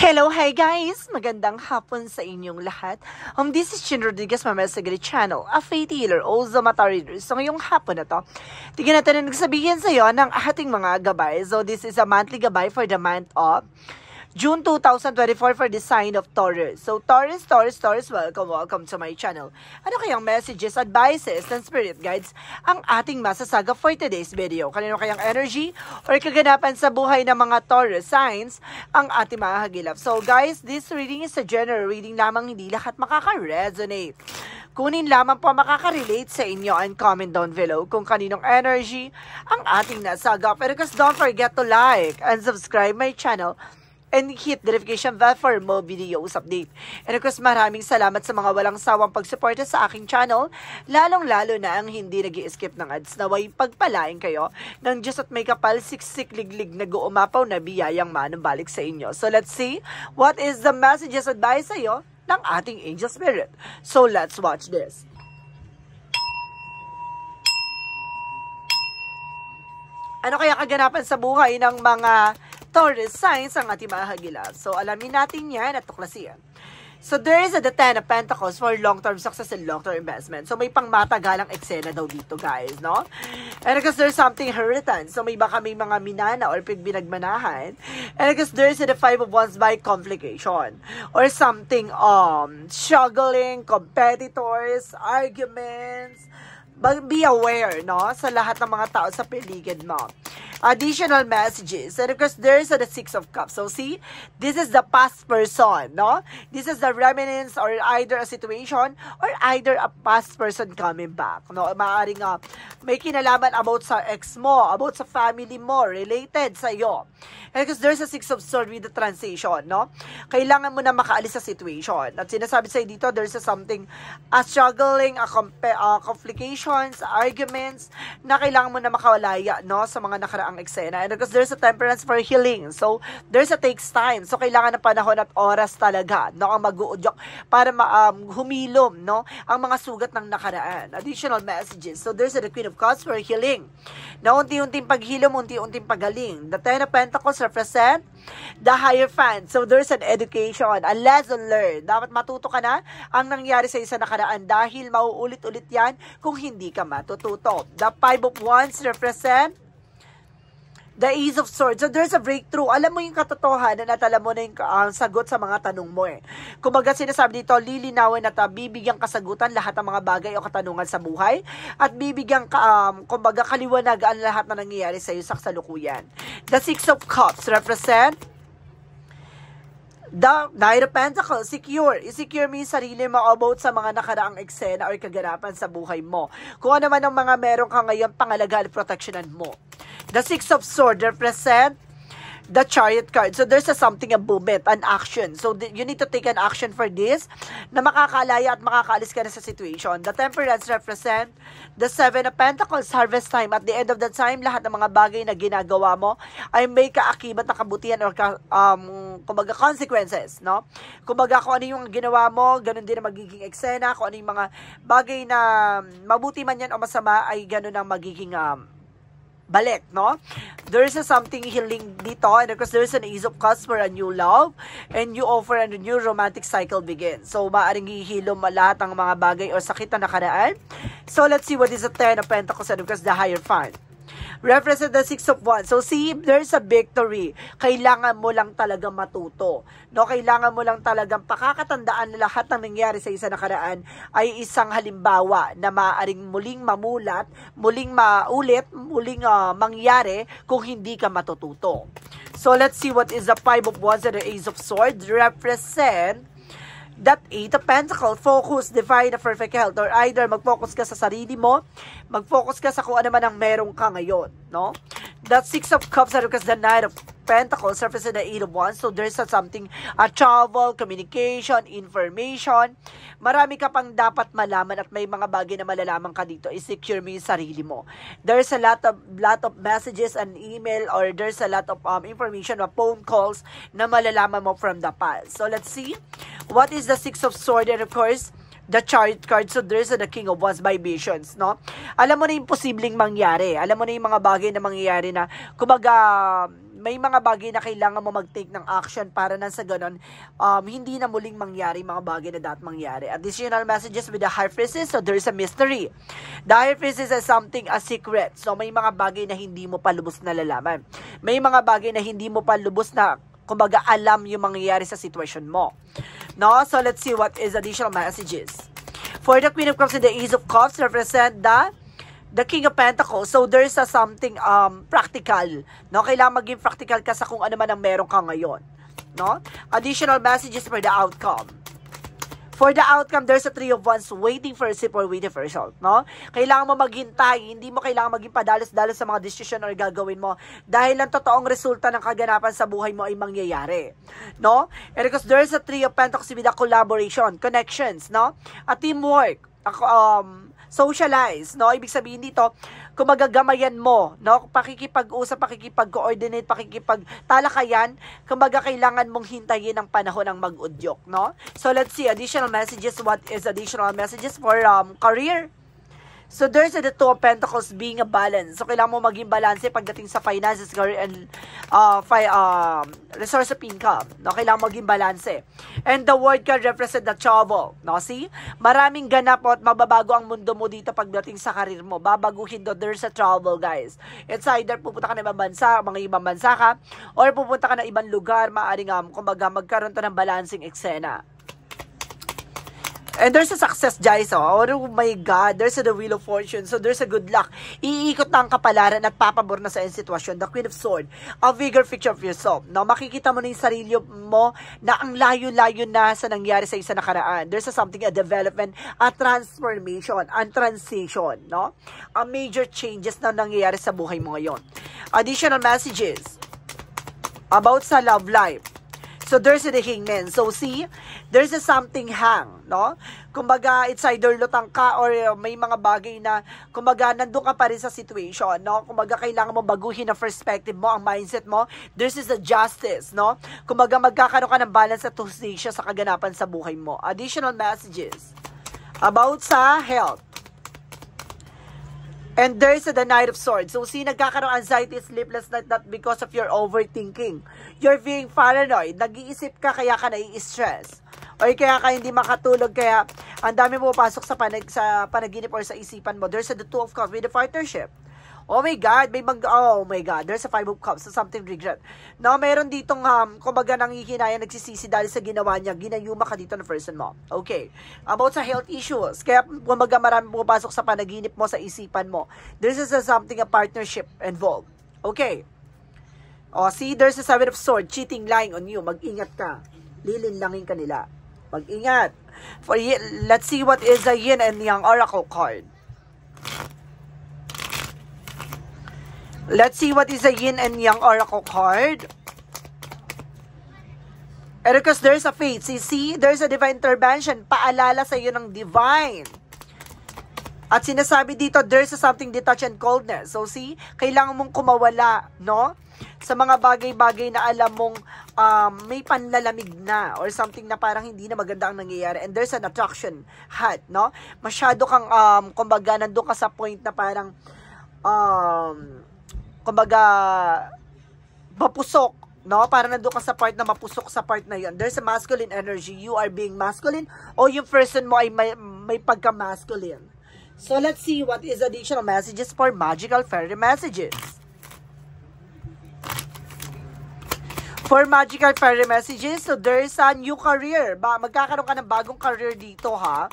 Hello, hi guys! Magandang hapon sa inyong lahat. This is Chin Rodriguez, Mamel Sagari Channel, a faith healer, also mata reader. So ngayong hapon na to, tignan natin na nagsabihin sa iyo ng ating mga gabay. So this is a monthly gabay for the month of June 2024 for the sign of Taurus. So Taurus, welcome to my channel. Ano kayang messages, advices, and spirit guides ang ating masasaga for today's video? Kanino kayang energy or kaganapan sa buhay ng mga Taurus signs ang ating mga hagilap? So guys, this reading is a general reading lamang, hindi lahat makaka-resonate. Kunin lamang po makaka-relate sa inyo and comment down below kung kaninong energy ang ating nasaga. Pero guys, don't forget to like and subscribe my channel and hit the notification bell for more videos update. And of course, maraming salamat sa mga walang sawang pagsuporta sa aking channel, lalong-lalo na ang hindi nag-i-skip ng ads. Naway pagpalain kayo ng Diyos at may kapal siksik liglig na guumapaw na biyayang manumbalik sa inyo. So let's see what is the messages advice sa iyo ng ating angel spirit. So let's watch this. Ano kaya kaganapan sa buhay ng mga Taurus signs ang ating mga hagilap? So, alamin natin yan at tuklasin. So, there is the Ten of Pentacles for long-term success and long-term investment. So, may pangmatagalang eksena daw dito, guys, no? And because there's something inheritance. So, may baka may mga minana or binagmanahan. And because there's the Five of Wands by complication. Or something, struggling, competitors, arguments. Be aware, no? Sa lahat ng mga tao sa paligid mo. Additional messages. And of course, there's the Six of Cups. So, see, this is the past person, no? This is the remnants or either a situation or either a past person coming back, no? Maaaring may kinalaman about sa ex mo, about sa family mo, related sa iyo. And because there's a Six of Swords with the transition, no? Kailangan mo na makaalis sa situation. At sinasabi sa'yo dito, there's a something, a struggling, complications, arguments, na kailangan mo na makawalaya, no? Sa mga nakaraang eksena. And because there's a temperance for healing. So, there's a takes time. So, kailangan ng panahon at oras talaga, no? Ang mag-uudyok para humilom, no? Ang mga sugat ng nakaraan. Additional messages. So, there's the Queen of Cups for healing. Na unti-unting paghilom, unti-unting pagaling. The Ten of Pentacles represent the Hierophant. So, there's an education, a lesson learned. Dapat matuto ka na ang nangyari sa isa nakaraan dahil mauulit-ulit yan kung hindi ka matututo. The Five of Wands represent the Ace of Swords. So, there's a breakthrough. Alam mo yung katotohanan at alam mo na yung sagot sa mga tanong mo eh. Kumbaga sinasabi dito, lilinawin at bibigyan kasagutan lahat ng mga bagay o katanungan sa buhay at bibigyan kumbaga kaliwanag ang lahat na nangyayari sa iyo sa kasalukuyan. The Six of Cups represent the Knight of Pentacles, secure. I-secure mo yung sarili mo about sa mga nakaraang eksena or kaganapan sa buhay mo. Kung ano man ang mga meron ka ngayon, pangalagaan at protectionan mo. The Six of Swords represent the Chariot card. So, there's something, a movement, an action. So, you need to take an action for this na makakalaya at makakaalis ka na sa situation. The Temperance represent the Seven of Pentacles, harvest time. At the end of the time, lahat ng mga bagay na ginagawa mo ay may kaakibat na kabutihan or kumbaga consequences, no? Kumbaga kung ano yung ginawa mo, ganun din ang magiging eksena. Kung ano yung mga bagay na mabuti man yan o masama, ay ganun ang magiging balik, no? There's something healing dito, and of course, there's an Ace of Cups for a new love, and you offer and a new romantic cycle begins. So, maaaring hihilom lahat ng mga bagay o sakit na nakaraan. So, let's see what is the Ten of Pentacles, and of course, the Hierophant. Represent the Six of Wands. So, see, there's a victory. Kailangan mo lang talaga matuto. No? Kailangan mo lang talagang pakakatandaan na lahat ng nangyari sa isa nakaraan ay isang halimbawa na maaaring muling mamulat, muling maulit, muling mangyari kung hindi ka matututo. So, let's see what is the Five of Wands and the Ace of Swords. Represent that Eight of Pentacles, focus, define the perfect health, or either mag-focus ka sa sarili mo, mag-focus ka sa kung ano man ang meron ka ngayon, no? That Six of Cups, because the Knight of Pentacles represent the Eight of Wands, so there's something, travel, communication, information, marami ka pang dapat malaman at may mga bagay na malalaman ka dito, i-secure mo yung sarili mo. There's a lot of messages and email, or there's a lot of information or phone calls na malalaman mo from the past. So let's see, what is the Six of Swords, and of course, the Chariot card. So, there's the King of Wands by visions, no? Alam mo na yung posibleng mangyari. Alam mo na yung mga bagay na mangyayari na, kumbaga, may mga bagay na kailangan mo mag-take ng action para nang sa ganon, hindi na muling mangyari mga bagay na dapat mangyari. Additional messages with the High Priestess, so there is a mystery. The High Priestess is something, a secret. So may mga bagay na hindi mo pa lubos na lalaman. May mga bagay na hindi mo pa lubos na, kumbaga, alam yung mangyayari sa sitwasyon mo. No? So let's see what is additional messages. For the Queen of Cups and the Ace of Cups represent the King of Pentacles. So there's a something practical, no? Kailangan maging practical ka sa kung ano man ang meron ka ngayon, no? Additional messages for the outcome. For the outcome, there's a Three of Wands waiting for a receipt or waiting for a result, no? Kailangan mo maghintay, hindi mo kailangan maging padalos-dalos sa mga decision or gagawin mo dahil ang totoong resulta ng kaganapan sa buhay mo ay mangyayari, no? And because there's a Three of Pentacles with a collaboration, connections, no? A teamwork, socialize, no? Ibig sabihin dito, kung magagamayan mo, no? Pakikipag-usap, pakikipag-coordinate, pakikipag-talakayan, kumbaga kailangan mong hintayin ang panahon ng mag-udyok, no? So let's see additional messages. What is additional messages for career? So there's the Two of Pentacles being a balance. So kailangan mo maging balance pagdating sa finances, career, and resource of income. No, kailangan maging balance. And the word can represent the trouble. No, see? Maraming ganap at mababago ang mundo mo dito pagdating sa karir mo. Babaguhin doon. There's a trouble, guys. It's either pupunta ka na ibang bansa, mga ibang bansa ka, or pupunta ka na ibang lugar, maaring kumbaga magkaroon to ng balancing eksena. And there's a success, guys. Oh my God. There's the Wheel of Fortune. So there's a good luck. Iikot na ang kapalaran at papabor na sa iyong sitwasyon. The Queen of Swords. A bigger picture of yourself. Now, makikita mo na yung sarili mo na ang layo-layo na sa nangyari sa isa nakaraan. There's a something, a development, a transformation, a transition. No? A major changes na nangyayari sa buhay mo ngayon. Additional messages about sa love life. So there's the Hangman. So see, there's a something hang, no? Kumbaga, it's either lutang ka or may mga bagay na, kumbaga, nandun ka pa rin sa situation, no? Kumbaga, kailangan mo baguhin ang perspective mo, ang mindset mo. This is the justice, no? Kumbaga, magkakaroon ka ng balance at hustisya sa kaganapan sa buhay mo. Additional messages about sa health. And there's the Knight of Swords. So, see, nagkakaroon anxiety, sleepless night, not because of your overthinking. You're being paranoid. Nag-iisip ka, kaya ka nai-stress. O kaya ka hindi makatulog, kaya ang dami mo pasok sa panaginip or sa isipan mo. There's the Two of Cups with the partnership. Oh my God, oh my God, there's a Five of Cups, so something regret. Now, meron ditong, kumbaga nanghihinaya, nagsisisi dahil sa ginawa niya, ginayuma ka dito ng person mo. Okay. About sa health issues, kaya kumbaga marami pumapasok sa panaginip mo, sa isipan mo. There's something, a partnership involved. Okay. Oh, see, there's a Seven of Swords, cheating, lying on you. Mag-ingat ka. Lilinlangin ka nila. Mag-ingat. Let's see what is the Yin and Yang Oracle card. Let's see what is the Yin and Yang Oracle card. And because there's a fate. See, there's a divine intervention. Paalala sa iyo ng divine. At sinasabi dito, there's a something detached and coldness. So see, kailangan mong kumawala, no? Sa mga bagay-bagay na alam mong may panlalamig na or something na parang hindi na maganda ang nangyayari. And there's an attraction hat, no? Masyado kang, kumbaga, nandun ka sa point na parang, kumbaga, mapusok, no? Para nandun ka sa part na mapusok sa part na yun. There's a masculine energy. You are being masculine o yung person mo ay may pagka-masculine. So, let's see what is additional messages for magical fairy messages. For magical fairy messages, so there is a new career. Magkakaroon ka ng bagong career dito, ha?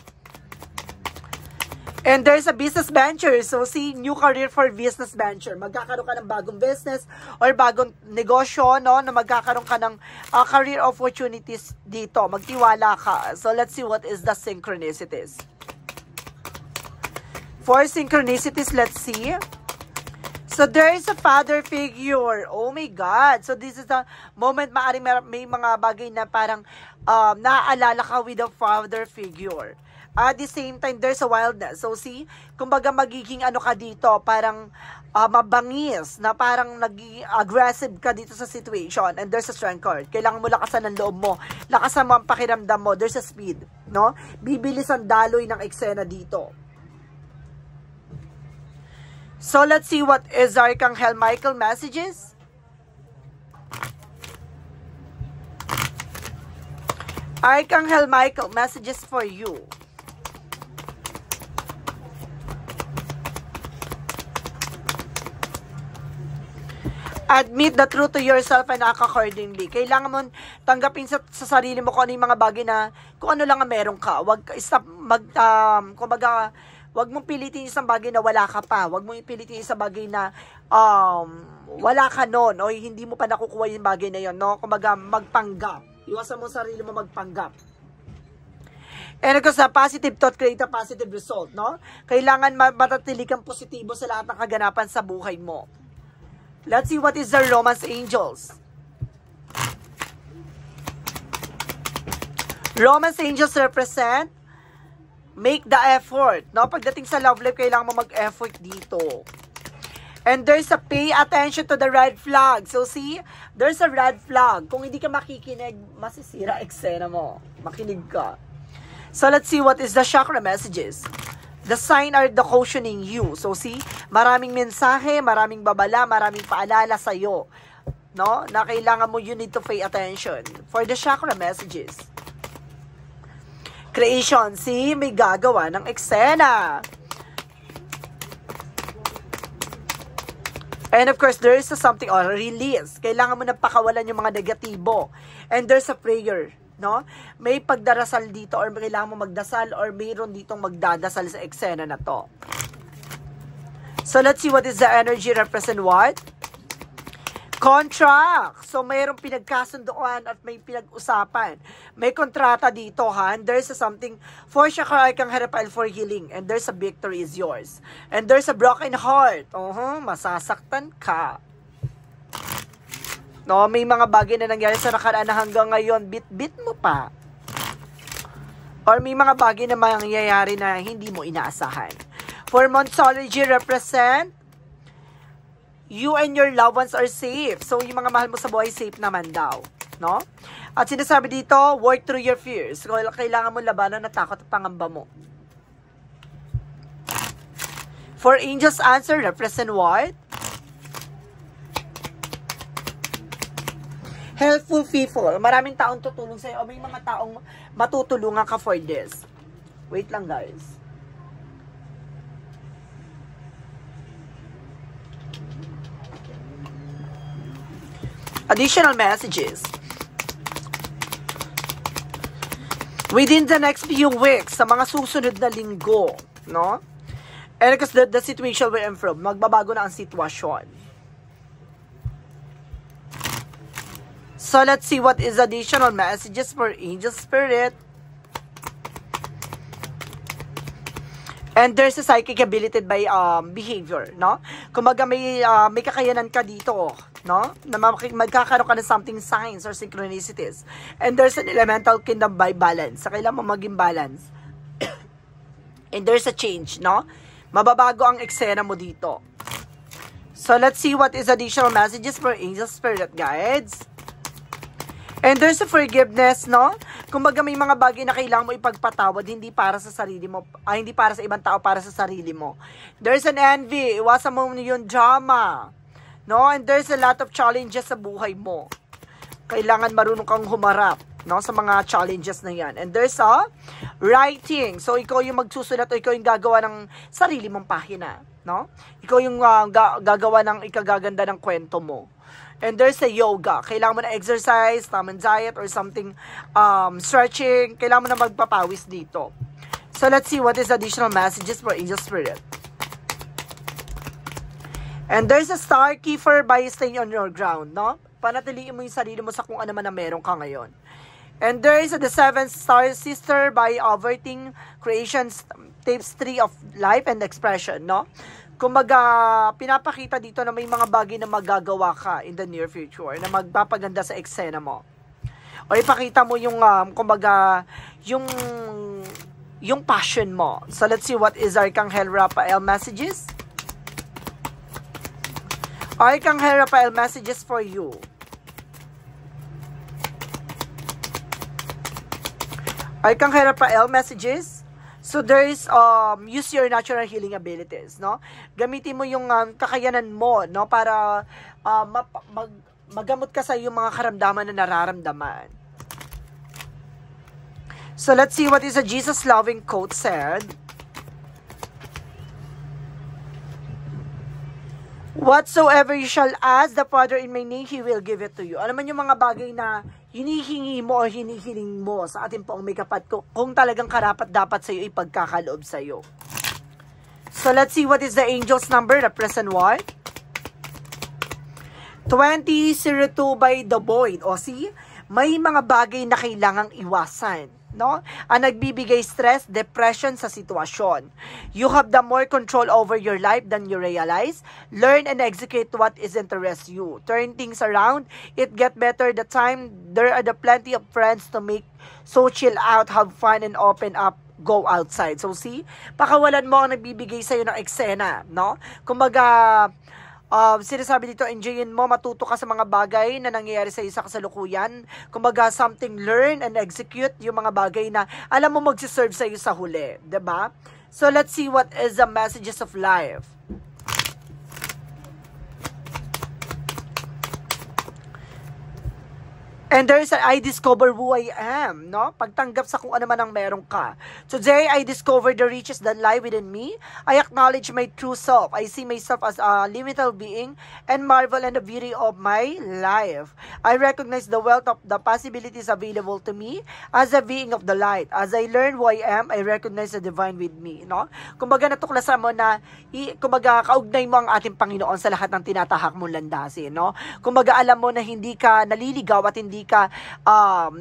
And there's a business venture. So, see, new career for business venture. Magkakaroon ka ng bagong business or bagong negosyo, no? Na magkakaroon ka ng career opportunities dito. Magtiwala ka. So, let's see what is the synchronicities. For synchronicities, let's see. So, there is a father figure. Oh my God. So, this is the moment maaring may mga bagay na parang naaalala ka with a father figure. At the same time, there's a wildness. So, see, kumbaga magiging ano ka dito, parang mabangis, na parang aggressive ka dito sa situation. And there's a strength card. Kailangan mo lakasan ng loob mo. Lakasan mo ang pakiramdam mo. There's a speed, no? Bibilis ang daloy ng eksena dito. So, let's see what is Archangel Michael messages. Archangel Michael, messages for you. Admit the truth to yourself and act accordingly. Kailangan mo tanggapin sa sarili mo kung ano yung mga bagay na, kung ano lang ang meron ka. Wag mong pilitin isang bagay na wala ka pa. Wag mong pilitin isang bagay na wala ka nun o hindi mo pa nakukuha yung bagay na yon, no? Kumbaga, magpanggap. Iwasan mo sarili mo magpanggap. And of course, positive thought create a positive result, no? Kailangan matatili kang positibo sa lahat ng kaganapan sa buhay mo. Let's see what is the Romance Angels. Romance Angels represent make the effort, no? Pagdating sa love life, kailangan mo mag-effort dito. And there's a pay attention to the red flag. So see, there's a red flag. Kung hindi ka makikinig, masisira eksena mo. Makinig ka. So let's see what is the chakra messages. The sign are the cautioning you. So see, maraming mensahe, maraming babala, maraming paalala sa'yo. No? Na kailangan mo, you need to pay attention. For the chakra messages. Creation, see, may gagawa ng eksena. And of course, there is something or release. Kailangan mo na pakawalan yung mga negatibo. And there's a prayer. No? May pagdarasal dito or kailangan mo magdasal or mayroon ditong magdadasal sa eksena na to. So let's see what is the energy represent what? Contract. So mayroong pinagkasunduan at may pinag-usapan. May kontrata dito, ha? And there's something for Chakra Archangel Raphael for healing. And there's a victory is yours. And there's a broken heart. Masasaktan ka. No, may mga bagay na nangyari sa nakaraan na hanggang ngayon, bit-bit mo pa. Or may mga bagay na mangyayari na hindi mo inaasahan. For Monsology represent, you and your loved ones are safe. So, yung mga mahal mo sa buhay, safe naman daw. No? At sinasabi dito, work through your fears. So, kailangan mo labanan na takot at pangamba mo. For Angels answer, represent what? Helpful people. Maraming taong tutulong sa'yo. O may mga taong matutulungan ka for this. Wait lang, guys. Additional messages. Within the next few weeks, sa mga susunod na linggo, no? And because the situation will improve. Magbabago na ang sitwasyon. So, let's see what is additional messages for Angel Spirit. And there's a psychic ability by behavior, no? Kumaga may kakayanan ka dito, no? Na magkakaroon ka ng something signs or synchronicities. And there's an elemental kingdom by balance. So, kailangan mo maging balance. And there's a change, no? Mababago ang eksena mo dito. So, let's see what is additional messages for Angel Spirit Guides. And there's a forgiveness, no? Kumbaga may mga bagay na kailangan mo ipagpatawad, hindi para sa sarili mo, hindi para sa ibang tao, para sa sarili mo. There's an envy, iwasan mo yung drama, no? And there's a lot of challenges sa buhay mo. Kailangan marunong kang humarap, no? Sa mga challenges na yan. And there's a writing. So, ikaw yung magsusulat o ikaw yung gagawa ng sarili mong pahina, no? Ikaw yung gagawa ng ikagaganda ng kwento mo. And there's a yoga. Kailangan mo na exercise, tamang diet, or something, stretching. Kailangan mo na magpapawis dito. So, let's see what is additional messages for Angel Spirit. And there's a star keeper by staying on your ground, no? Panatiliin mo yung sarili mo sa kung ano man na meron ka ngayon. And there is the 7th star sister by averting creations, tapes 3 of life and expression, no? Kumbaga, pinapakita dito na may mga bagay na magagawa ka in the near future na magpapaganda sa eksena mo. O ipakita mo yung, kumbaga, yung passion mo. So, let's see what is Archangel Raphael messages. Archangel Raphael messages for you. Archangel Raphael messages. So, there is, use your natural healing abilities, no? Gamitin mo yung kakayanan mo, no? Para magamot ka sa yung mga karamdaman na nararamdaman. So let's see what is a Jesus-loving quote said. Whatsoever you shall ask the Father in my name, He will give it to you. Ano man yung mga bagay na hinihingi mo o hinihiling mo sa ating pong may kapat kung talagang karapat dapat sa iyo ipagkakaloob sa iyo. So let's see what is the angel's number, represent what? 2002 by the void. O see, may mga bagay na kailangang iwasan. No? Ang nagbibigay stress, depression sa sitwasyon. You have the more control over your life than you realize. Learn and execute what is interest you. Turn things around. It get better the time. There are the plenty of friends to make so chill out, have fun, and open up. Go outside. So see, pakawalan mo ang nagbibigay sa'yo ng eksena. No? Kumbaga, sinasabi dito, enjoyin mo, matuto ka sa mga bagay na nangyayari sa isa kasalukuyan. Kumbaga, something learn and execute yung mga bagay na alam mo magsiserve sa iyo sa huli. Diba? So, let's see what is the messages of life. And there's I discover who I am, no? Pagtanggap sa kung ano man ang meron ka. Today, I discover the riches that lie within me. I acknowledge my true self. I see myself as a limited being and marvel at the beauty of my life. I recognize the wealth of the possibilities available to me as a being of the light. As I learn who I am, I recognize the divine with me, no? Kumbaga natuklasan mo na, kumbaga kaugnay mo ang ating Panginoon sa lahat ng tinatahak mong landasin, no? Kumbaga alam mo na hindi ka naliligaw at hindi ka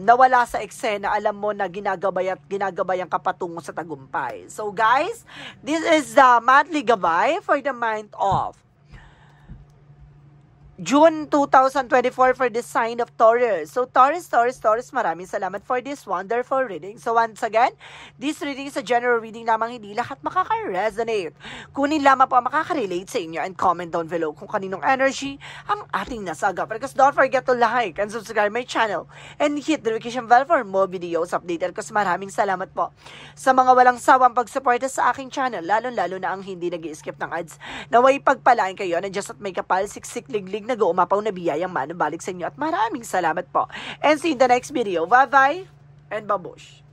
nawala sa eksena, alam mo na ginagabayan ka patungo sa tagumpay. So guys, this is the monthly gabay for the month of June 2024 for the sign of Taurus. So Taurus, maraming salamat for this wonderful reading. So once again, this reading is a general reading lamang, hindi lahat makaka-resonate. Kunin lamang po ang makaka-relate sa inyo and comment down below kung kaninong energy ang ating nasagap. Because don't forget to like and subscribe my channel and hit the notification bell for more videos updated. Kasi maraming salamat po sa mga walang sawang pagsuporta sa aking channel, lalo na ang hindi nag-i-skip ng ads. Naway pagpalain kayo na just at may kapal, siksik, liglig, nag-uumapaw na biyayang manubalik sa inyo at maraming salamat po. And see you in the next video. Bye-bye and babush!